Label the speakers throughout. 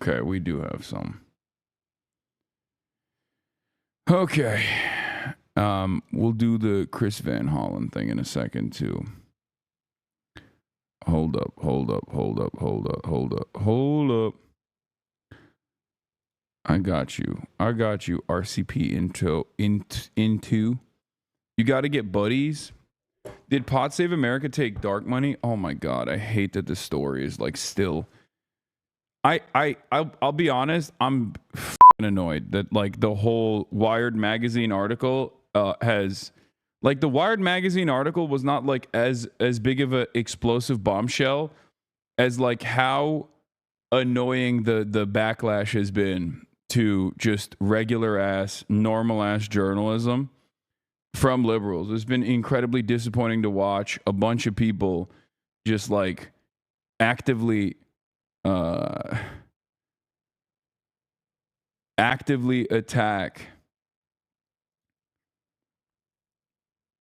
Speaker 1: Okay, we do have some. Okay. We'll do the Chris Van Hollen thing in a second too. Hold up. I got you, RCP into. You got to get buddies. Did Pot Save America take dark money? Oh my God, I hate that this story is like still. I'll be honest, I'm annoyed that like the whole Wired magazine article has like the Wired magazine article was not like as big of a explosive bombshell as like how annoying the backlash has been to just regular ass normal ass journalism from liberals. It's been incredibly disappointing to watch a bunch of people just like actively attack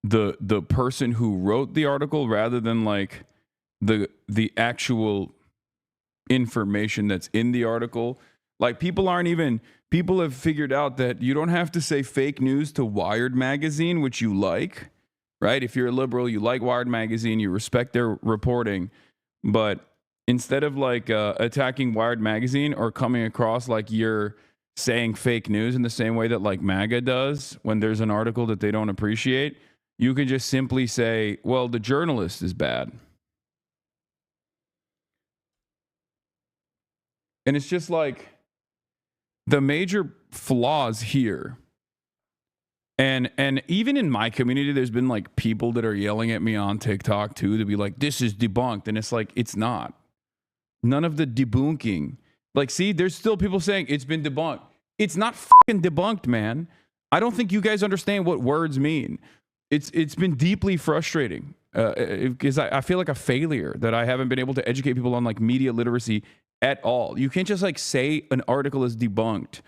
Speaker 1: the person who wrote the article rather than like the actual information that's in the article. Like people have figured out that you don't have to say fake news to Wired magazine, which you like, right? If you're a liberal, you like Wired magazine, you respect their reporting, but instead of like attacking Wired magazine or coming across like you're saying fake news in the same way that like MAGA does when there's an article that they don't appreciate, you can just simply say, well, the journalist is bad. And it's just like the major flaws here. And even in my community, there's been like people that are yelling at me on TikTok too to be like, this is debunked. And it's like, it's not. None of the debunking. Like, see, there's still people saying it's been debunked. It's not fucking debunked, man. I don't think you guys understand what words mean. It's been deeply frustrating because I feel like a failure that I haven't been able to educate people on like media literacy at all. You can't just like say an article is debunked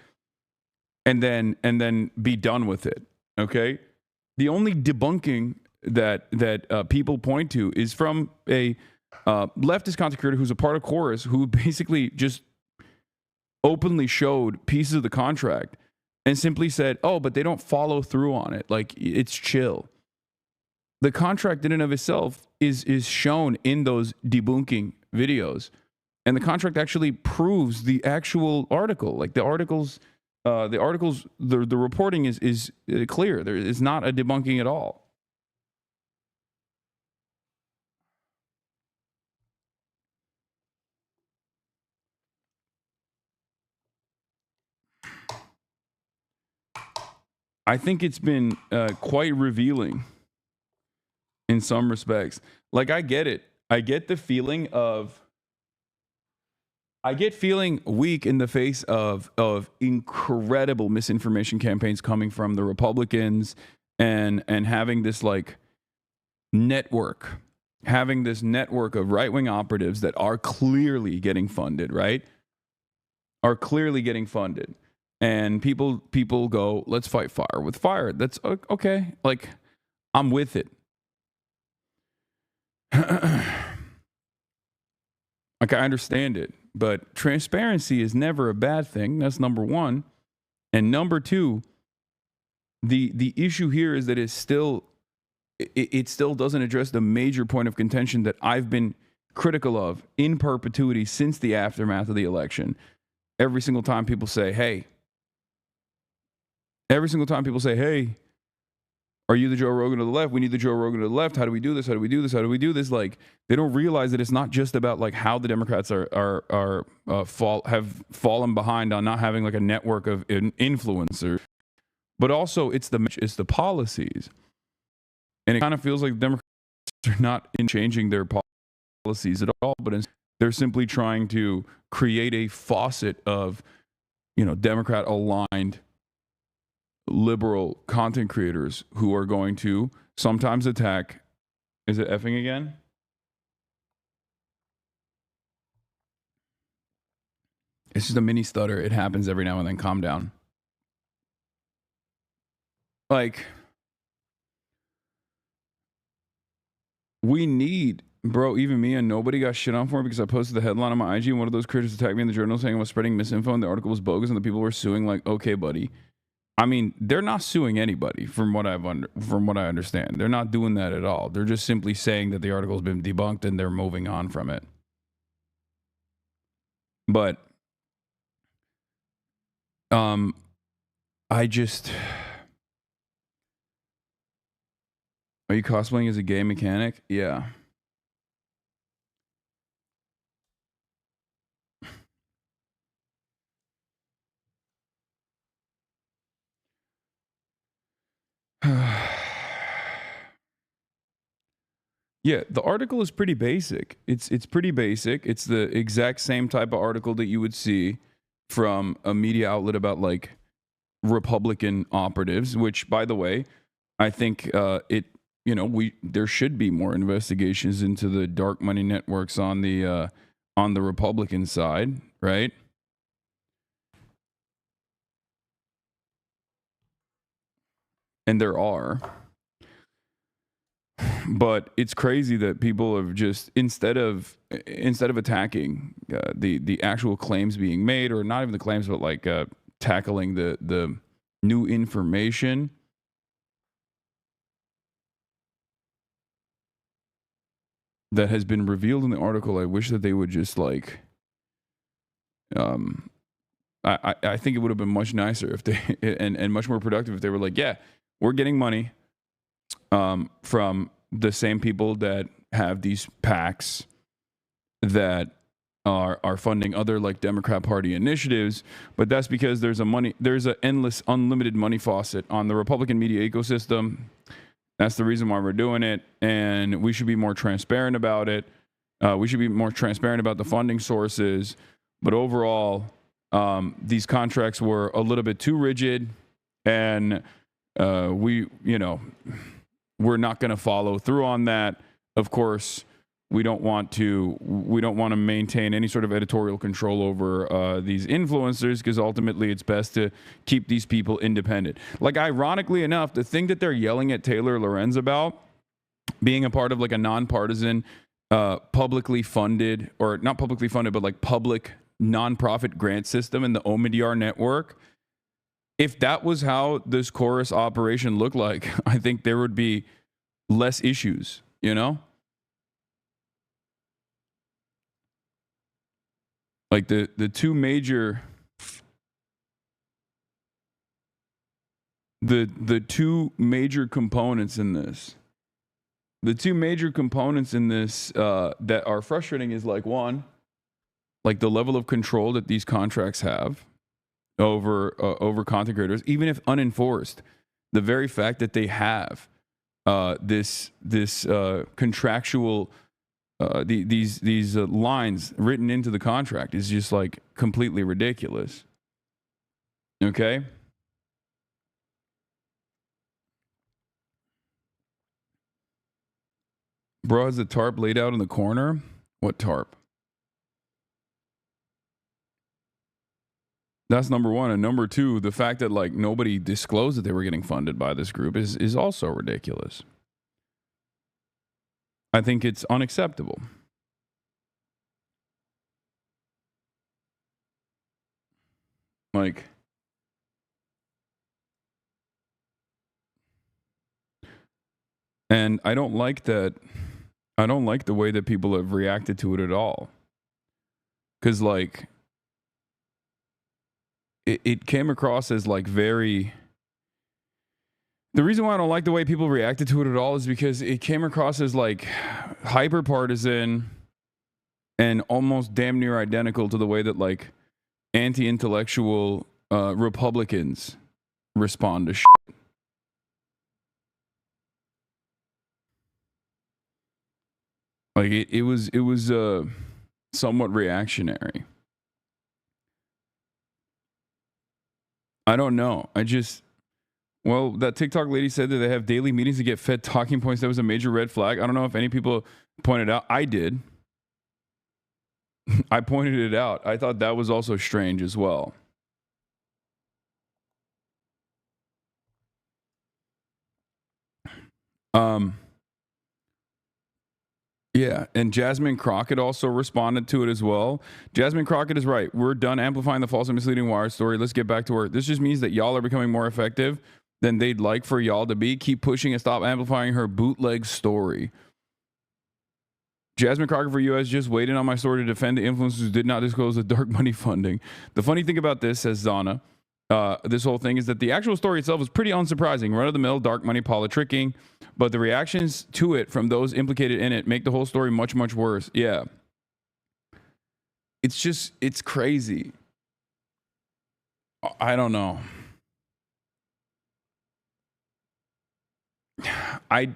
Speaker 1: and then be done with it. Okay, the only debunking that people point to is from a leftist content creator who's a part of Chorus, who basically just openly showed pieces of the contract and simply said, oh, but they don't follow through on it. Like, it's chill. The contract in and of itself is shown in those debunking videos. And the contract actually proves the actual article. Like the reporting is clear. There is not a debunking at all. I think it's been quite revealing in some respects. Like, I get it. I get the feeling weak in the face of incredible misinformation campaigns coming from the Republicans and having this like having this network of right-wing operatives that are clearly getting funded, right? Are clearly getting funded. And people go, let's fight fire with fire. That's okay. Like, I'm with it. Like, I understand it, but transparency is never a bad thing. That's number one. And number two, the issue here is that it still doesn't address the major point of contention that I've been critical of in perpetuity since the aftermath of the election. Every single time people say, hey, are you the Joe Rogan of the left? We need the Joe Rogan of the left. How do we do this? How do we do this? How do we do this? Like, they don't realize that it's not just about like how the Democrats have fallen behind on not having like a network of influencers, but also it's the policies. And it kind of feels like the Democrats are not in changing their policies at all, but they're simply trying to create a faucet of, Democrat aligned liberal content creators who are going to sometimes attack. Is it effing again? It's just a mini stutter. It happens every now and then. Calm down. Like, we need Bro, even me and nobody got shit on for it because I posted the headline on my IG and one of those creators attacked me in the journal saying I was spreading misinfo and the article was bogus and the people were suing. Like, okay, buddy. I mean, they're not suing anybody from what I understand. They're not doing that at all. They're just simply saying that the article's been debunked and they're moving on from it. But I just, are you cosplaying as a gay mechanic? Yeah. Yeah, the article is pretty basic. It's pretty basic. It's the exact same type of article that you would see from a media outlet about like Republican operatives, which by the way, I think there should be more investigations into the dark money networks on the Republican side, right? And there are. But it's crazy that people have just instead of attacking the actual claims being made, or not even the claims, but like tackling the new information, that has been revealed in the article. I wish that they would just like I think it would have been much nicer if they and much more productive if they were like, yeah, we're getting money from the same people that have these PACs that are funding other like Democrat Party initiatives, but that's because there's an endless, unlimited money faucet on the Republican media ecosystem. That's the reason why we're doing it, and we should be more transparent about it. We should be more transparent about the funding sources, but overall, these contracts were a little bit too rigid, and we're not going to follow through on that. Of course, we don't want to maintain any sort of editorial control over these influencers, because ultimately it's best to keep these people independent. Like, ironically enough, the thing that they're yelling at Taylor Lorenz about, being a part of like a nonpartisan, publicly funded, or not publicly funded, but like public nonprofit grant system in the Omidyar network, if that was how this chorus operation looked like, I think there would be less issues, you know? Like the two major components in this. The two major components in this that are frustrating is like, one, like the level of control that these contracts have over content creators, even if unenforced. The very fact that they have this contractual these lines written into the contract is just like completely ridiculous. Okay. Bro has the tarp laid out in the corner. What tarp? That's number one. And number two, the fact that like nobody disclosed that they were getting funded by this group is also ridiculous. I think it's unacceptable. Like, and I don't like that. I don't like the way that people have reacted to it at all. Because like, it came across as like very. The reason why I don't like the way people reacted to it at all is because it came across as like hyper partisan and almost damn near identical to the way that like anti-intellectual Republicans respond to shit. Like it was somewhat reactionary. I don't know. Well, that TikTok lady said that they have daily meetings to get fed talking points. That was a major red flag. I don't know if any people pointed out. I did. I pointed it out. I thought that was also strange as well. Yeah, and Jasmine Crockett also responded to it as well. Jasmine Crockett is right. We're done amplifying the false and misleading wire story. Let's get back to work. This just means that y'all are becoming more effective than they'd like for y'all to be. Keep pushing and stop amplifying her bootleg story. Jasmine Crockett for US just waiting on my story to defend the influencers who did not disclose the dark money funding. The funny thing about this, says Zana, this whole thing is that the actual story itself is pretty unsurprising. Run-of-the-mill dark money politicking, but the reactions to it from those implicated in it make the whole story much, much worse. Yeah. It's crazy. I don't know. I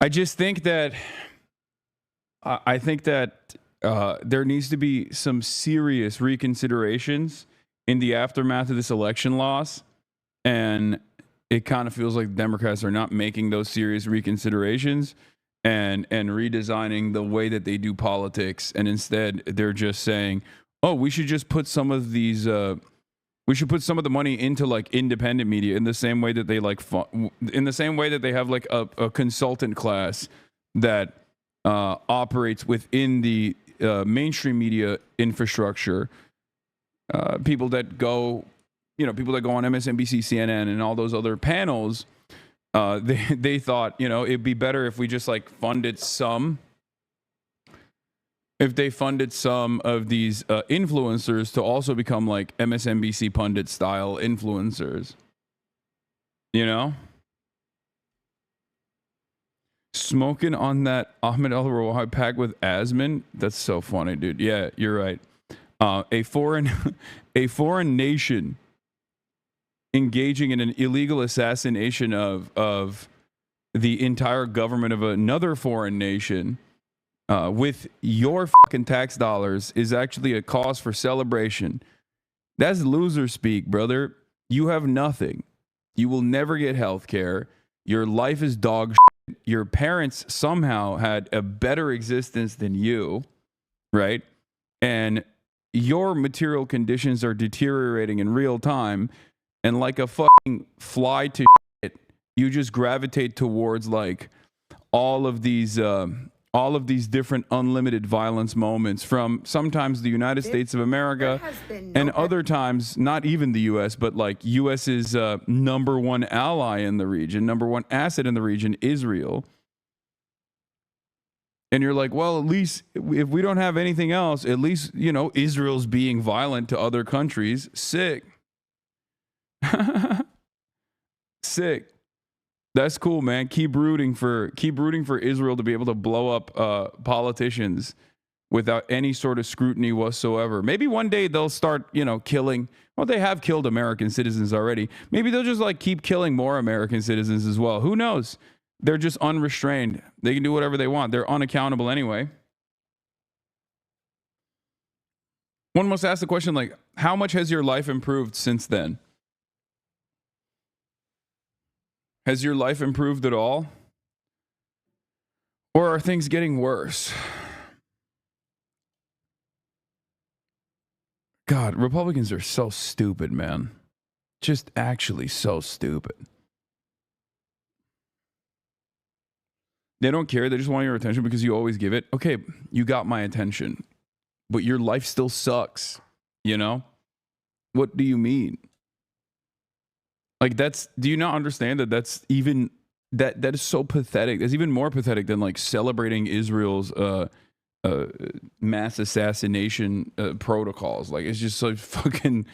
Speaker 1: just think that there needs to be some serious reconsiderations in the aftermath of this election loss, and it kind of feels like Democrats are not making those serious reconsiderations and redesigning the way that they do politics, and instead they're just saying, oh, we should just put some of these we should put some of the money into like independent media in the same way that they like in the same way that they have like a consultant class that operates within the mainstream media infrastructure. People that go on MSNBC, CNN, and all those other panels, they thought, it'd be better if we just like funded some of these influencers to also become like MSNBC pundit style influencers, smoking on that Ahmed El Rawai pack with Asman. That's so funny, dude. Yeah, you're right. A foreign nation engaging in an illegal assassination of the entire government of another foreign nation with your fucking tax dollars is actually a cause for celebration. That's loser speak, brother. You have nothing. You will never get health care. Your life is dog shit. Your parents somehow had a better existence than you, right? And your material conditions are deteriorating in real time, and like a fucking fly to shit, you just gravitate towards like all of these different unlimited violence moments from sometimes the United States of America and other times not even the US, but like US's number one ally in the region, number one asset in the region, Israel. And you're like, well, at least if we don't have anything else, at least, Israel's being violent to other countries. Sick. Sick. That's cool, man. Keep rooting for Israel to be able to blow up politicians without any sort of scrutiny whatsoever. Maybe one day they'll start, killing. Well, they have killed American citizens already. Maybe they'll just like keep killing more American citizens as well. Who knows? They're just unrestrained. They can do whatever they want. They're unaccountable anyway. One must ask the question, like, how much has your life improved since then? Has your life improved at all? Or are things getting worse? God, Republicans are so stupid, man. Just actually so stupid. They don't care. They just want your attention because you always give it. Okay, you got my attention, but your life still sucks. What do you mean? Like do you not understand that that's even, that is so pathetic. That's even more pathetic than like celebrating Israel's mass assassination protocols. Like it's just so fucking,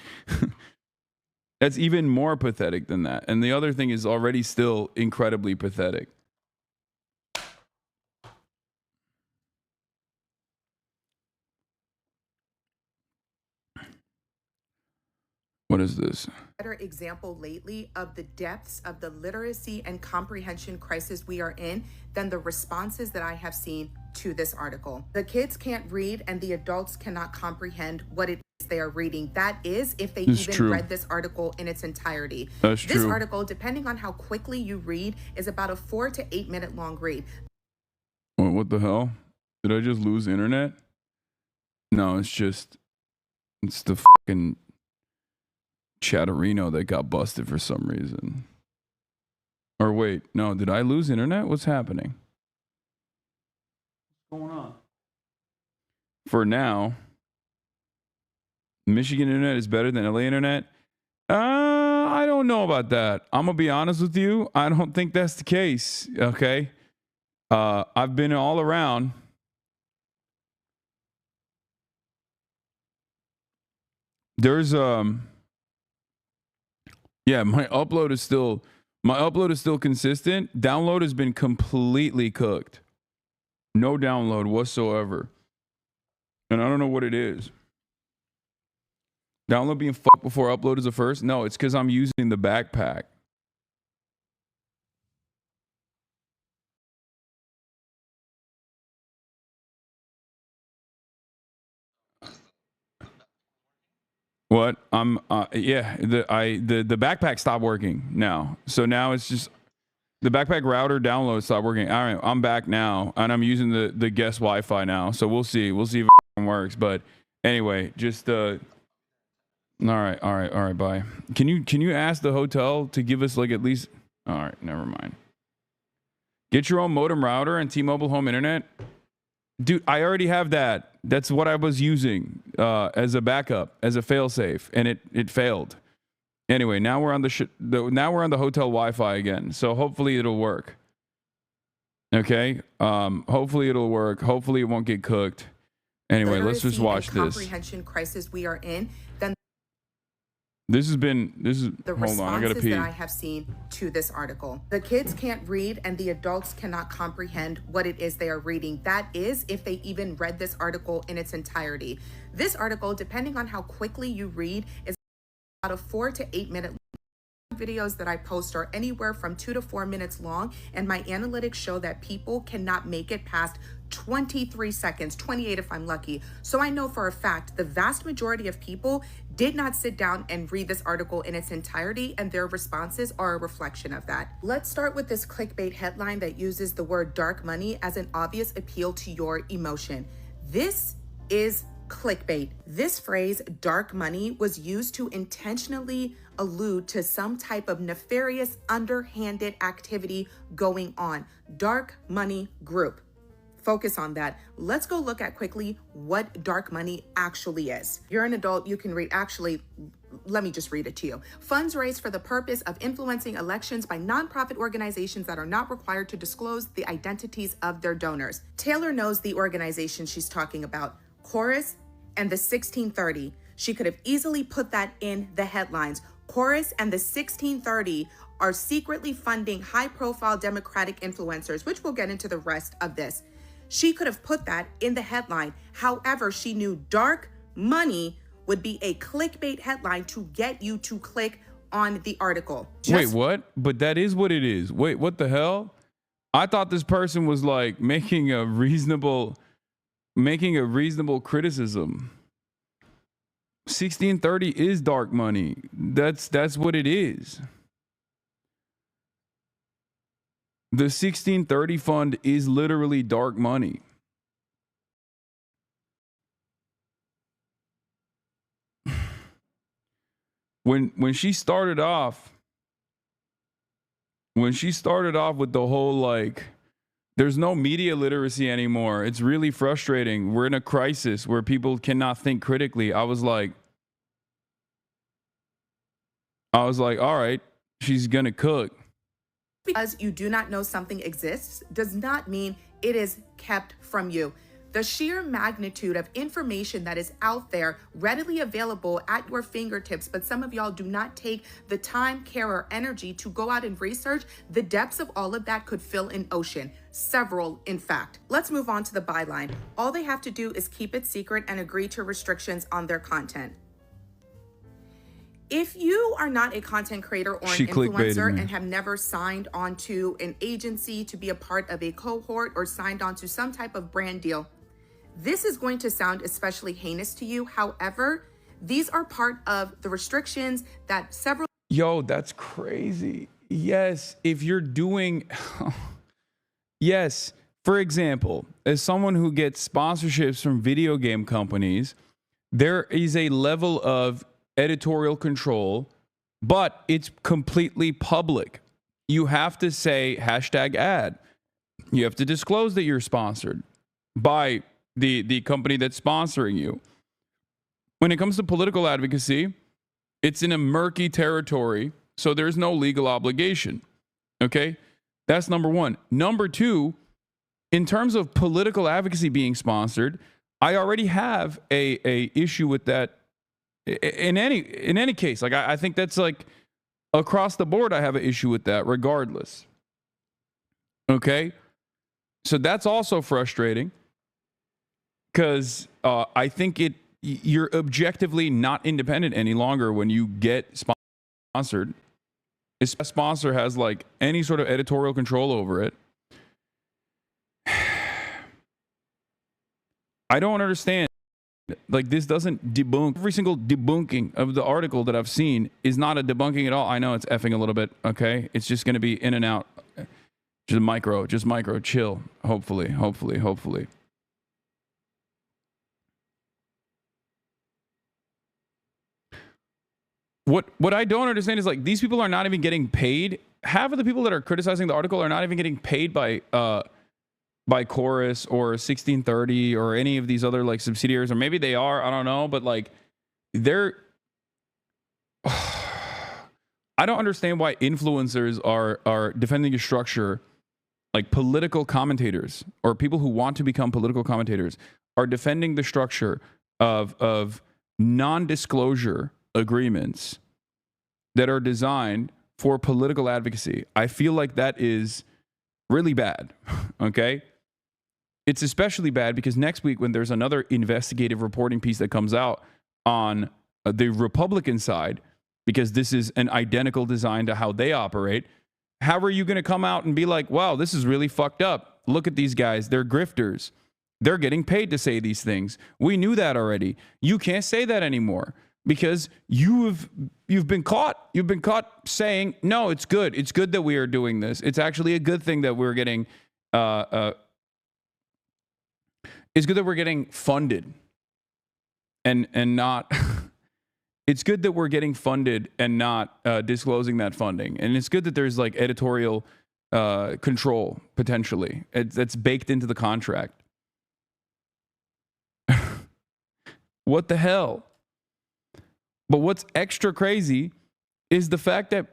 Speaker 1: that's even more pathetic than that. And the other thing is already still incredibly pathetic. What is this?
Speaker 2: Better example lately of the depths of the literacy and comprehension crisis we are in than the responses that I have seen to this article. The kids can't read and the adults cannot comprehend what it is they are reading. That is, if they even read this article in its entirety.
Speaker 1: That's true.
Speaker 2: This article, depending on how quickly you read, is about a 4 to 8 minute long read.
Speaker 1: What the hell? Did I just lose internet? No, it's the fucking Chatterino that got busted for some reason. Or wait, no, did I lose internet? What's happening? What's going on? For now, Michigan internet is better than LA internet. I don't know about that. I'm gonna be honest with you. I don't think that's the case. Okay. I've been all around. There's yeah, my upload is still consistent. Download has been completely cooked. No download whatsoever. And I don't know what it is. Download being fucked before upload is the first? No, it's because I'm using the backpack. What? Yeah, the backpack stopped working now. So now it's just the backpack router download stopped working. All right, I'm back now and I'm using the guest Wi-Fi now. So we'll see. We'll see if it works. But anyway, just all right, bye. Can you ask the hotel to give us like at least all right, never mind. Get your own modem router and T-Mobile home internet. Dude, I already have that. That's what I was using as a backup, as a failsafe, and it failed. Anyway, now we're on now we're on the hotel Wi-Fi again. So hopefully it'll work. Okay? Hopefully it'll work. Hopefully it won't get cooked. Anyway, let's just watch this.
Speaker 2: Comprehension crisis we are in. Then
Speaker 1: this is the
Speaker 2: hold on, I gotta pee. That I have seen to this article. The kids can't read and the adults cannot comprehend what it is they are reading. That is, if they even read this article in its entirety. This article, depending on how quickly you read, is about a 4 to 8 minute videos that I post are anywhere from 2 to 4 minutes long, and my analytics show that people cannot make it past 23 seconds, 28 if I'm lucky. So I know for a fact the vast majority of people did not sit down and read this article in its entirety, and their responses are a reflection of that. Let's start with this clickbait headline that uses the word dark money as an obvious appeal to your emotion. This is clickbait. This phrase, dark money, was used to intentionally allude to some type of nefarious, underhanded activity going on. Dark money group. Focus on that. Let's go look at quickly what dark money actually is. You're an adult, you can read. Actually, let me just read it to you. Funds raised for the purpose of influencing elections by nonprofit organizations that are not required to disclose the identities of their donors. Taylor knows the organization she's talking about. Chorus and the 1630. She could have easily put that in the headlines. Chorus and the 1630 are secretly funding high-profile Democratic influencers, which we'll get into the rest of this. She could have put that in the headline. However, she knew dark money would be a clickbait headline to get you to click on the article.
Speaker 1: Wait, what? But that is what it is. Wait, what the hell? I thought this person was like making a reasonable criticism. 1630 is dark money. That's what it is. The 1630 fund is literally dark money. When she started off with the whole like there's no media literacy anymore. It's really frustrating. We're in a crisis where people cannot think critically. I was like, all right, she's gonna cook.
Speaker 2: Because you do not know something exists does not mean it is kept from you. The sheer magnitude of information that is out there, readily available at your fingertips, but some of y'all do not take the time, care, or energy to go out and research. The depths of all of that could fill an ocean. Several, in fact. Let's move on to the byline. All they have to do is keep it secret and agree to restrictions on their content. If you are not a content creator or an influencer and have never signed on to an agency to be a part of a cohort or signed on to some type of brand deal, this is going to sound especially heinous to you. However, these are part of the restrictions that several...
Speaker 1: Yo, that's crazy. Yes, if you're doing... Yes, for example, as someone who gets sponsorships from video game companies, there is a level of editorial control, but it's completely public. You have to say hashtag ad. You have to disclose that you're sponsored. by the company that's sponsoring you. When it comes to political advocacy, it's in a murky territory, so there's no legal obligation. Okay? That's number one. Number two, in terms of political advocacy being sponsored, I already have a issue with that in any case. Like I think that's like across the board, I have an issue with that regardless. Okay? So that's also frustrating because I think you're objectively not independent any longer when you get sponsored. If a sponsor has like any sort of editorial control over it, I don't understand. Like this doesn't debunk. Every single debunking of the article that I've seen is not a debunking at all. I know it's effing a little bit. Okay, it's just going to be in and out. Just micro, chill. Hopefully. What I don't understand is like these people are not even getting paid. Half of the people that are criticizing the article are not even getting paid by Chorus or 1630 or any of these other like subsidiaries, or maybe they are. I don't know, but like they're. I don't understand why influencers are defending a structure. Like political commentators or people who want to become political commentators are defending the structure of non-disclosure agreements that are designed for political advocacy. I feel like that is really bad. Okay? It's especially bad because next week when there's another investigative reporting piece that comes out on the Republican side, because this is an identical design to how they operate, how are you going to come out and be like, wow, this is really fucked up. Look at these guys. They're grifters. They're getting paid to say these things. We knew that already. You can't say that anymore because you've been caught. You've been caught saying, no, it's good. It's good that we are doing this. It's actually a good thing that we're getting it's good that we're getting funded and not it's good that we're getting funded and not disclosing that funding. And it's good that there's like editorial control potentially. That's baked into the contract. What the hell? But what's extra crazy is the fact that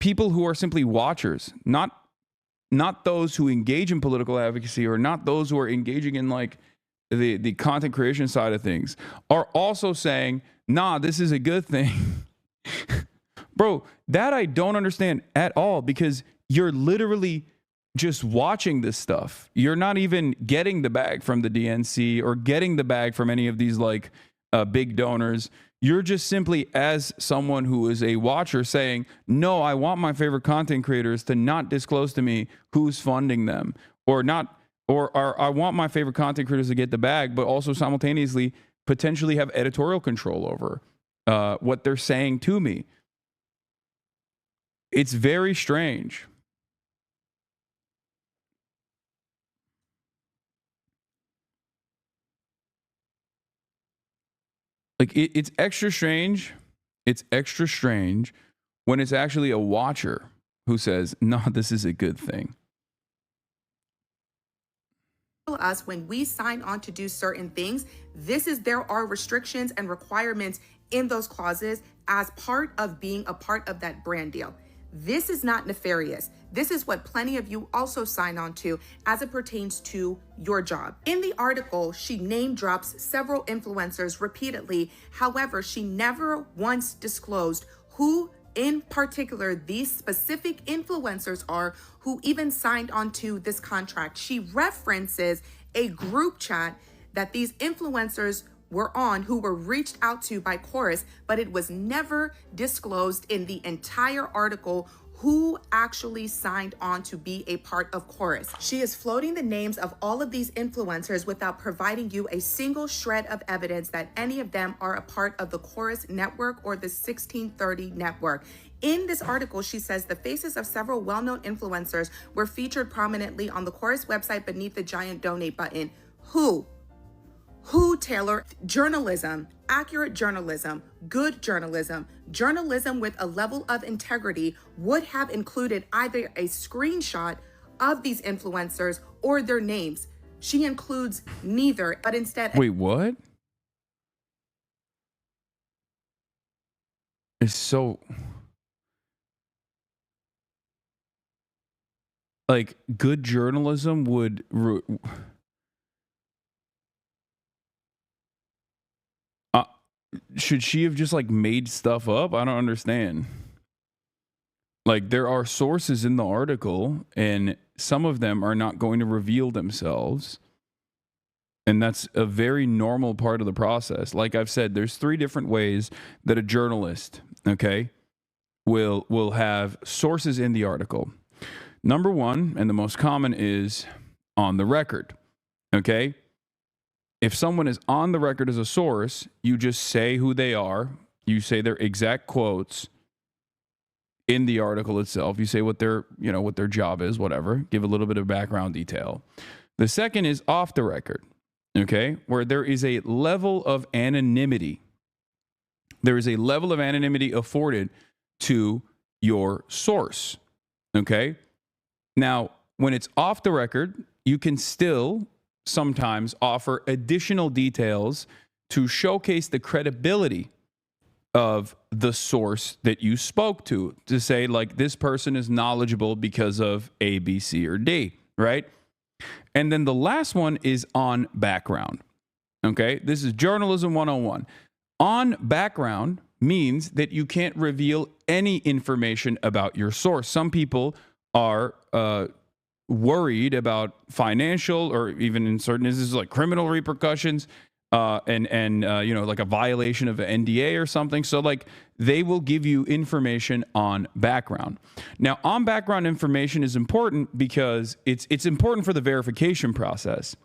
Speaker 1: people who are simply watchers, not those who engage in political advocacy or not those who are engaging in like the content creation side of things, are also saying, nah, this is a good thing. Bro, that I don't understand at all because you're literally just watching this stuff. You're not even getting the bag from the DNC or getting the bag from any of these like big donors. You're just simply, as someone who is a watcher, saying, no, I want my favorite content creators to not disclose to me who's funding them or not, or I want my favorite content creators to get the bag, but also simultaneously potentially have editorial control over what they're saying to me. It's very strange. Like it's extra strange. It's extra strange when it's actually a watcher who says, no, this is a good thing.
Speaker 2: Us when we sign on to do certain things, there are restrictions and requirements in those clauses as part of being a part of that brand deal. This is not nefarious. This is what plenty of you also sign on to as it pertains to your job. In the article, she name drops several influencers repeatedly. However, she never once disclosed who in particular these specific influencers are who even signed onto this contract. She references a group chat that these influencers were on who were reached out to by Chorus, but it was never disclosed in the entire article who actually signed on to be a part of Chorus. She is floating the names of all of these influencers without providing you a single shred of evidence that any of them are a part of the Chorus network or the 1630 network. In this article, she says the faces of several well-known influencers were featured prominently on the Chorus website beneath the giant donate button. Who, Taylor? Journalism, accurate journalism, good journalism, journalism with a level of integrity would have included either a screenshot of these influencers or their names. She includes neither, but instead...
Speaker 1: Wait, what? It's so... Like, good journalism would... should she have just, like, made stuff up? I don't understand. Like, there are sources in the article, and some of them are not going to reveal themselves. And that's a very normal part of the process. Like I've said, there's 3 different ways that a journalist, okay, will have sources in the article. Number 1, and the most common, is on the record, okay? If someone is on the record as a source, you just say who they are. You say their exact quotes in the article itself. You say what their job is, whatever. Give a little bit of background detail. The second is off the record, okay, where there is a level of anonymity. There is a level of anonymity afforded to your source, okay? Now, when it's off the record, you can still sometimes offer additional details to showcase the credibility of the source that you spoke to say, like, this person is knowledgeable because of A, B, C, or D, right? And then the last one is on background, okay? This is journalism 101. On background means that you can't reveal any information about your source. Some people are worried about financial, or even in certain instances, like criminal repercussions, and like a violation of an NDA or something. So, like, they will give you information on background. Now, on background information is important because it's important for the verification process.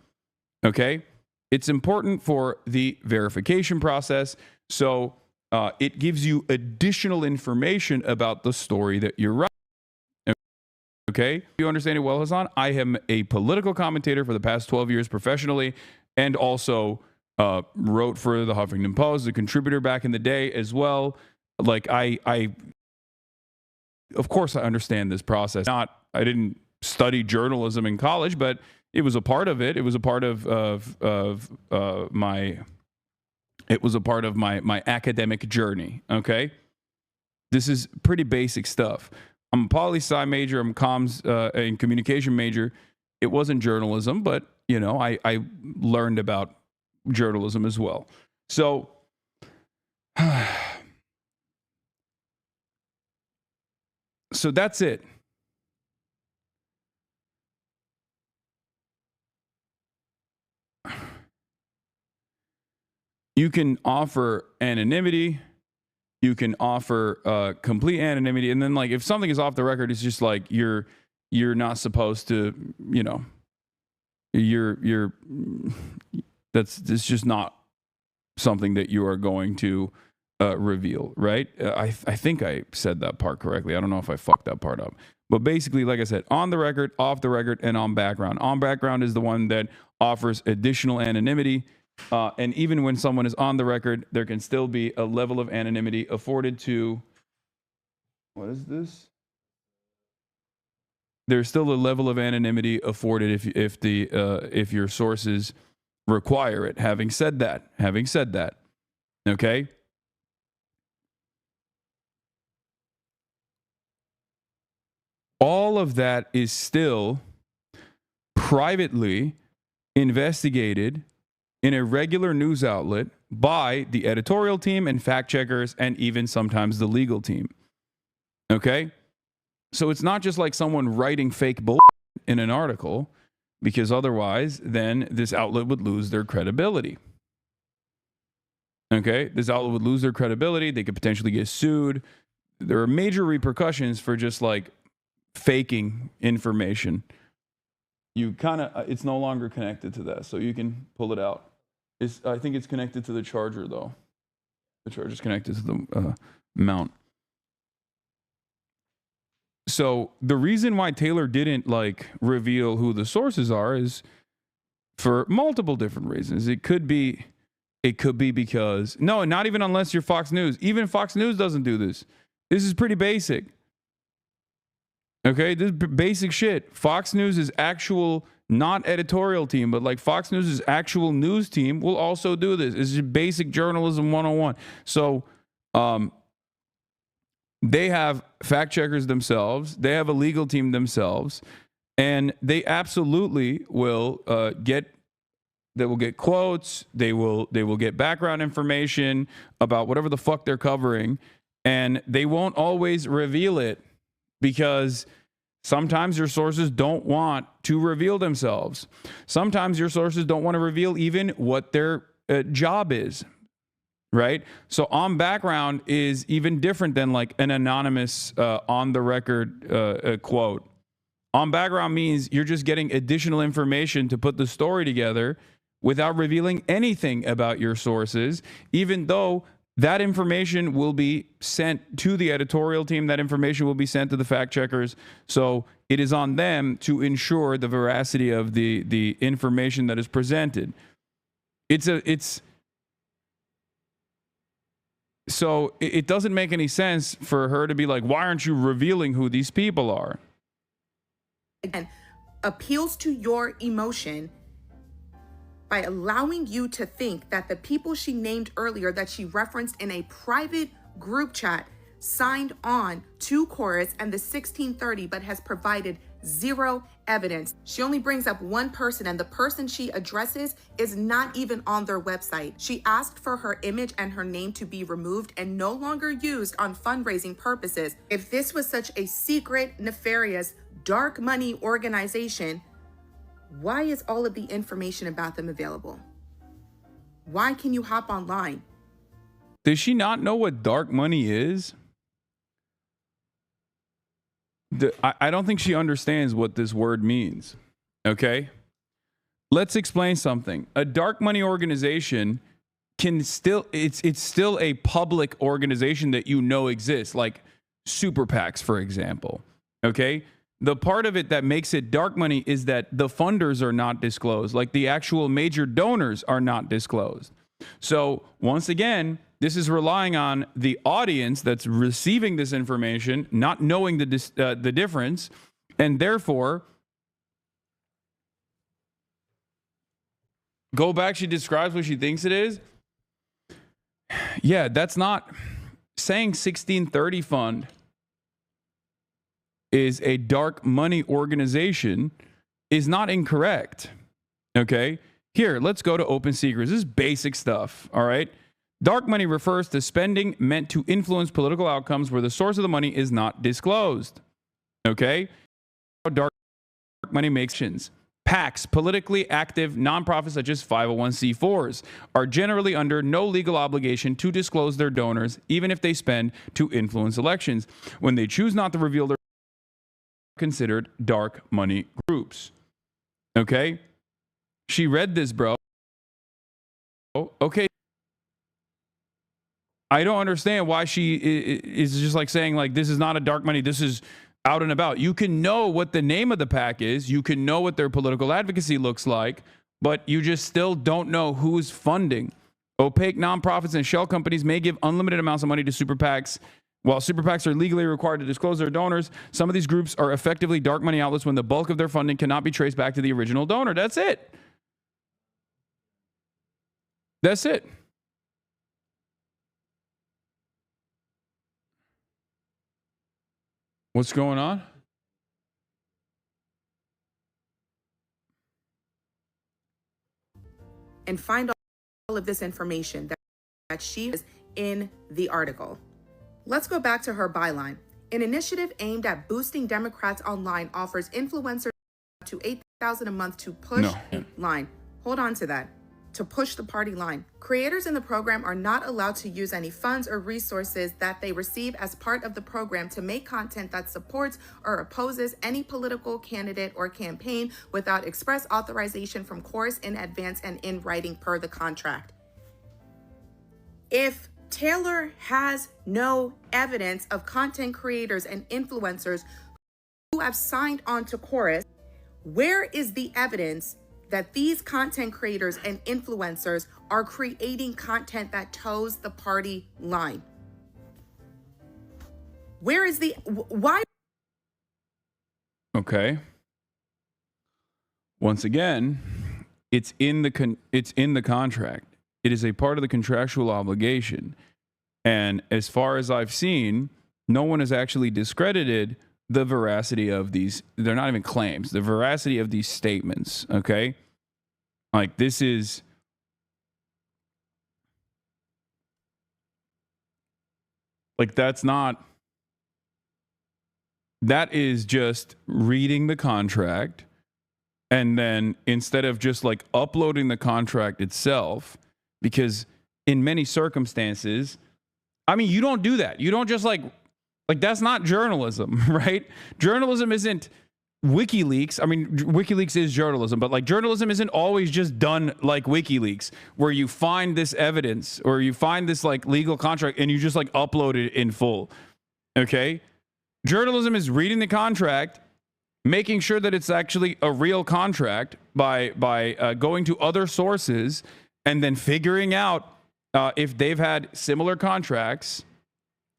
Speaker 1: Okay, it's important for the verification process. So it gives you additional information about the story that you're writing. Okay, you understand it well, Hasan? I am a political commentator for the past 12 years professionally, and also wrote for the Huffington Post, a contributor back in the day as well. Like, I of course I understand this process. I didn't study journalism in college, but it was a part of it. It was a part of my academic journey. Okay, this is pretty basic stuff. I'm a poli-sci major. I'm a comms and communication major. It wasn't journalism, but I learned about journalism as well. So so that's it. You can offer anonymity. You can offer complete anonymity. And then, like, if something is off the record, it's just like you're not supposed to, it's just not something that you are going to reveal, right? I think I said that part correctly. I don't know if I fucked that part up. But basically, like I said, on the record, off the record, and on background. On background is the one that offers additional anonymity. And even when someone is on the record, there can still be a level of anonymity afforded to... What is this? There's still a level of anonymity afforded if your sources require it. Having said that, okay? All of that is still privately investigated in a regular news outlet by the editorial team and fact checkers, and even sometimes the legal team. Okay? So it's not just like someone writing fake bull in an article, because otherwise then this outlet would lose their credibility. Okay? This outlet would lose their credibility. They could potentially get sued. There are major repercussions for just like faking information. You kind of, it's no longer connected to that, so you can pull it out. I think it's connected to the charger, though. The charger's connected to the mount. So the reason why Taylor didn't like reveal who the sources are is for multiple different reasons. It could be because, no, not even unless you're Fox News. Even Fox News doesn't do this. This is pretty basic. Okay, this is basic shit. Fox News is actual not editorial team, but like Fox News' actual news team will also do this. It's just basic journalism 101. So they have fact checkers themselves. They have a legal team themselves, and they absolutely will get quotes. They will get background information about whatever the fuck they're covering, and they won't always reveal it because sometimes your sources don't want to reveal themselves. Sometimes your sources don't want to reveal even what their job is, right? So on background is even different than like an anonymous on the record quote. On background means you're just getting additional information to put the story together without revealing anything about your sources, even though that information will be sent to the editorial team. That information will be sent to the fact checkers. So it is on them to ensure the veracity of the information that is presented. So it doesn't make any sense for her to be like, why aren't you revealing who these people are?
Speaker 2: Again, appeals to your emotion by allowing you to think that the people she named earlier that she referenced in a private group chat signed on to Chorus and the 1630, but has provided zero evidence. She only brings up one person, and the person she addresses is not even on their website. She asked for her image and her name to be removed and no longer used on fundraising purposes. If this was such a secret, nefarious, dark money organization, why is all of the information about them available? Why can you hop online?
Speaker 1: Does she not know what dark money is? I don't think she understands what this word means. Okay? Let's explain something. A dark money organization can still, it's still a public organization that you know exists, like super PACs, for example. Okay? The part of it that makes it dark money is that the funders are not disclosed, like the actual major donors are not disclosed. So once again, this is relying on the audience that's receiving this information, not knowing the difference, and therefore, go back. She describes what she thinks it is. Yeah, that's not saying 1630 Fund is a dark money organization is not incorrect. Okay? Here, let's go to open secrets. This is basic stuff, all right? Dark money refers to spending meant to influence political outcomes where the source of the money is not disclosed. Okay? Dark money makes actions. PACs, politically active nonprofits such as 501c4s, are generally under no legal obligation to disclose their donors, even if they spend to influence elections. When they choose not to reveal their considered dark money groups. Okay? She read this, bro. Okay. I don't understand why she is just like saying like, this is not a dark money. This is out and about. You can know what the name of the PAC is. You can know what their political advocacy looks like, but you just still don't know who's funding. Opaque nonprofits and shell companies may give unlimited amounts of money to super PACs. While super PACs are legally required to disclose their donors, some of these groups are effectively dark money outlets when the bulk of their funding cannot be traced back to the original donor. That's it. That's it. What's going on?
Speaker 2: And find all of this information that she is in the article. Let's go back to her byline. An initiative aimed at boosting Democrats online offers influencers up to $8,000 a month to push line. Hold on to that. To push the party line. Creators in the program are not allowed to use any funds or resources that they receive as part of the program to make content that supports or opposes any political candidate or campaign without express authorization from Chorus in advance and in writing per the contract. If Taylor has no evidence of content creators and influencers who have signed on to Chorus, where is the evidence that these content creators and influencers are creating content that toes the party line? Where is the, why?
Speaker 1: Okay. Once again, it's in the contract. It is a part of the contractual obligation. And as far as I've seen, no one has actually discredited the veracity of these. They're not even claims. The veracity of these statements. Okay, like this is. Like that's not. That is just reading the contract, and then instead of just like uploading the contract itself, because in many circumstances, I mean, you don't do that. You don't just like that's not journalism, right? Journalism isn't WikiLeaks. I mean, WikiLeaks is journalism, but like journalism isn't always just done like WikiLeaks, where you find this evidence or you find this like legal contract and you just like upload it in full. Okay? Journalism is reading the contract, making sure that it's actually a real contract by going to other sources and then figuring out if they've had similar contracts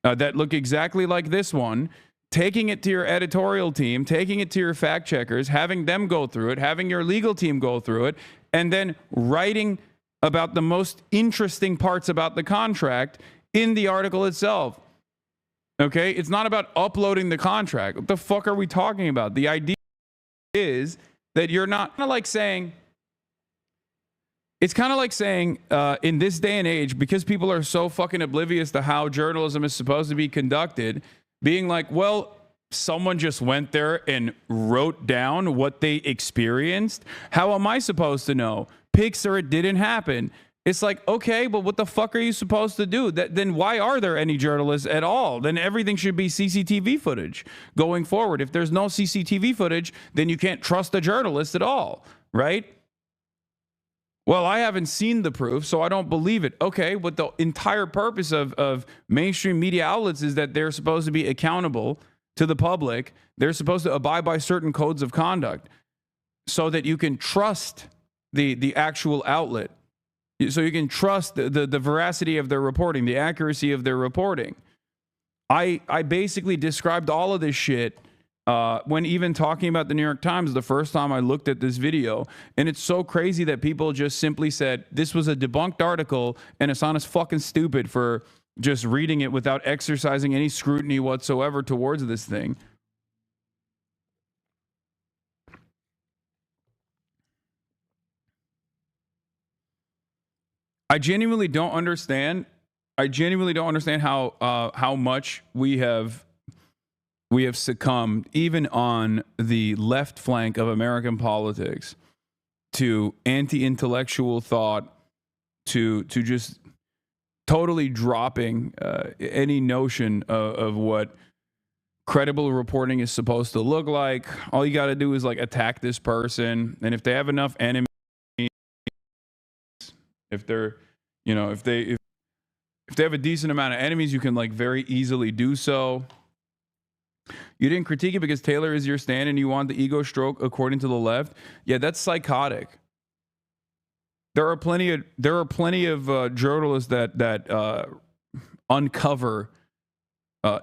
Speaker 1: that look exactly like this one, taking it to your editorial team, taking it to your fact checkers, having them go through it, having your legal team go through it, and then writing about the most interesting parts about the contract in the article itself. Okay? It's not about uploading the contract. What the fuck are we talking about? The idea is that you're not like saying, it's kind of like saying in this day and age, because people are so fucking oblivious to how journalism is supposed to be conducted, being like, well, someone just went there and wrote down what they experienced. How am I supposed to know? Pixar, it didn't happen. It's like, okay, but what the fuck are you supposed to do? Then why are there any journalists at all? Then everything should be CCTV footage going forward. If there's no CCTV footage, then you can't trust the journalist at all, right? Well, I haven't seen the proof, so I don't believe it. Okay, but the entire purpose of mainstream media outlets is that they're supposed to be accountable to the public. They're supposed to abide by certain codes of conduct so that you can trust the actual outlet. So you can trust the veracity of their reporting, the accuracy of their reporting. I basically described all of this shit when even talking about the New York Times the first time I looked at this video. And it's so crazy that people just simply said this was a debunked article and Hasan is fucking stupid for just reading it without exercising any scrutiny whatsoever towards this thing. I genuinely don't understand how much we have succumbed, even on the left flank of American politics, to anti-intellectual thought, to just totally dropping any notion of what credible reporting is supposed to look like. All you got to do is like attack this person, and if they have enough enemies, if they're, you know, if they have a decent amount of enemies, you can like very easily do so. You didn't critique it because Taylor is your stand and you want the ego stroke according to the left. Yeah, that's psychotic. There are plenty of journalists that uncover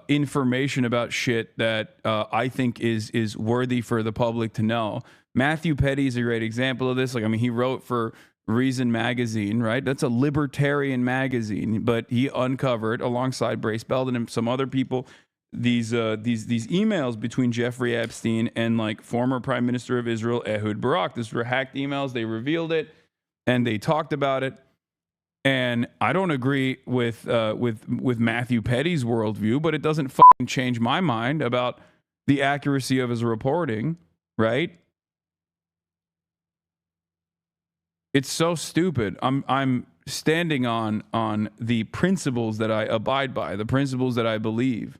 Speaker 1: information about shit that I think is worthy for the public to know. Matthew Petty is a great example of this. Like, I mean, he wrote for Reason magazine, right? That's a libertarian magazine, but he uncovered alongside Brace Belden and some other people these emails between Jeffrey Epstein and like former Prime Minister of Israel Ehud Barak. These were hacked emails. They revealed it and they talked about it. And I don't agree with Matthew Petty's worldview, but it doesn't fucking change my mind about the accuracy of his reporting, right? It's so stupid. I'm standing on the principles that I abide by, the principles that I believe.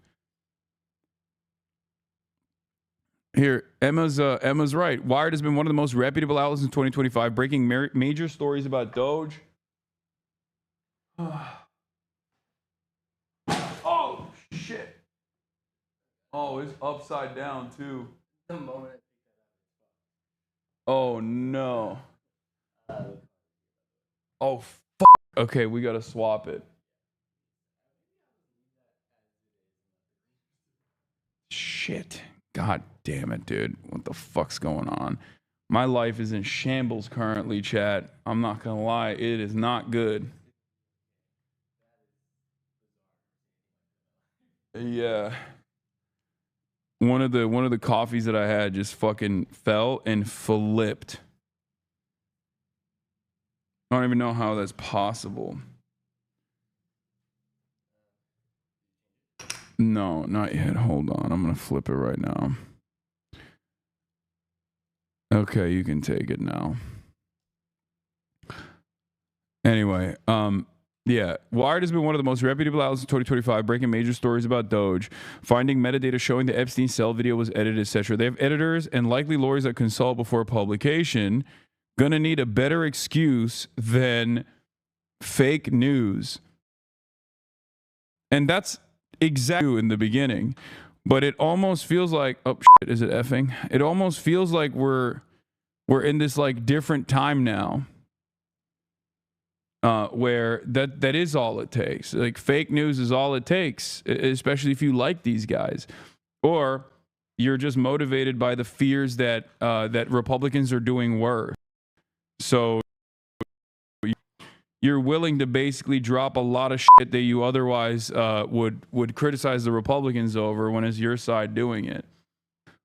Speaker 1: Here, Emma's right. Wired has been one of the most reputable outlets in 2025, breaking major stories about Doge. Oh shit! Oh, it's upside down too. The moment. Oh no. Oh, fuck. Okay, we gotta swap it. Shit. God damn it, dude. What the fuck's going on? My life is in shambles currently, chat. I'm not gonna lie, it is not good. Yeah. One of the coffees that I had just fucking fell and flipped. I don't even know how that's possible. No, not yet. Hold on. I'm gonna flip it right now. Okay, you can take it now. Anyway, yeah, Wired has been one of the most reputable outlets in 2025, breaking major stories about Doge, finding metadata showing the Epstein cell video was edited, etc. They have editors and likely lawyers that consult before publication. Gonna need a better excuse than fake news. And that's exactly in the beginning. But it almost feels like, oh shit, is it effing? It almost feels like we're in this like different time now. Where that is all it takes. Like fake news is all it takes, especially if you like these guys, or you're just motivated by the fears that that Republicans are doing worse. So you're willing to basically drop a lot of shit that you otherwise would criticize the Republicans over when it's your side doing it.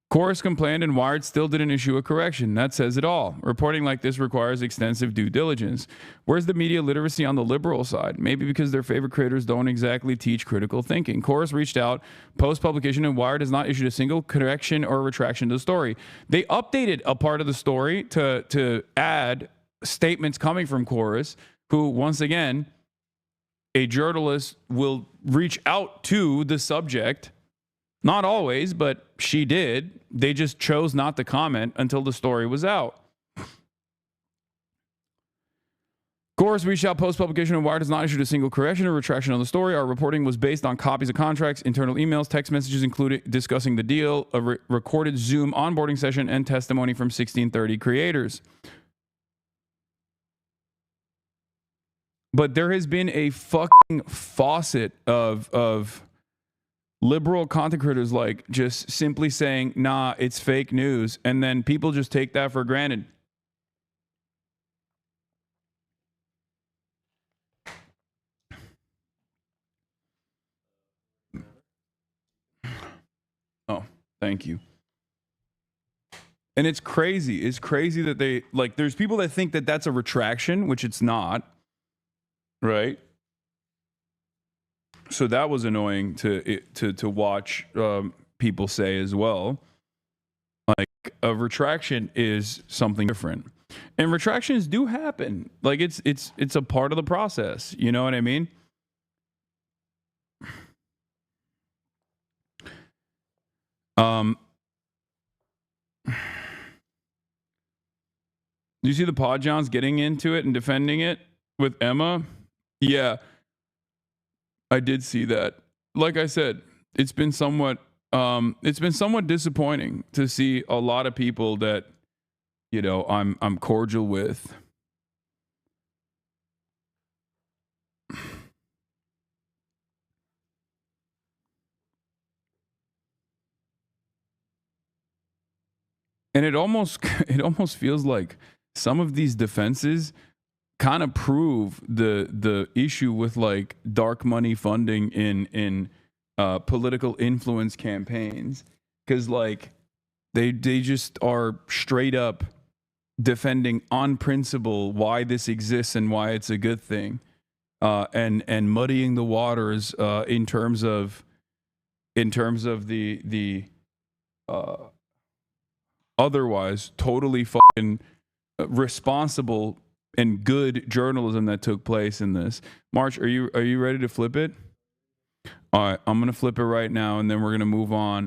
Speaker 1: Chorus complained and Wired still didn't issue a correction. That says it all. Reporting like this requires extensive due diligence. Where's the media literacy on the liberal side? Maybe because their favorite creators don't exactly teach critical thinking. Chorus reached out post-publication and Wired has not issued a single correction or retraction to the story. They updated a part of the story to add statements coming from Chorus, who, once again, a journalist will reach out to the subject. Not always, but she did. They just chose not to comment until the story was out. Chorus reached out post-publication and Wired has not issued a single correction or retraction on the story. Our reporting was based on copies of contracts, internal emails, text messages included discussing the deal, a recorded Zoom onboarding session, and testimony from 1630 creators. But there has been a fucking faucet of liberal content creators like just simply saying, nah, it's fake news. And then people just take that for granted. Oh, thank you. And it's crazy. It's crazy that they, like, there's people that think that that's a retraction, which it's not. Right? So that was annoying to watch people say as well. Like a retraction is something different, and retractions do happen. Like it's a part of the process. You know what I mean? Do you see the Pod Johns getting into it and defending it with Emma? Yeah, I did see that. Like I said, it's been somewhat disappointing to see a lot of people that, you know, I'm cordial with. And it almost feels like some of these defenses kind of prove the issue with like dark money funding in political influence campaigns, because like they just are straight up defending on principle why this exists and why it's a good thing, and muddying the waters in terms of the otherwise totally fucking responsible and good journalism that took place in this. March, are you ready to flip it? All right, I'm gonna flip it right now, and then we're gonna move on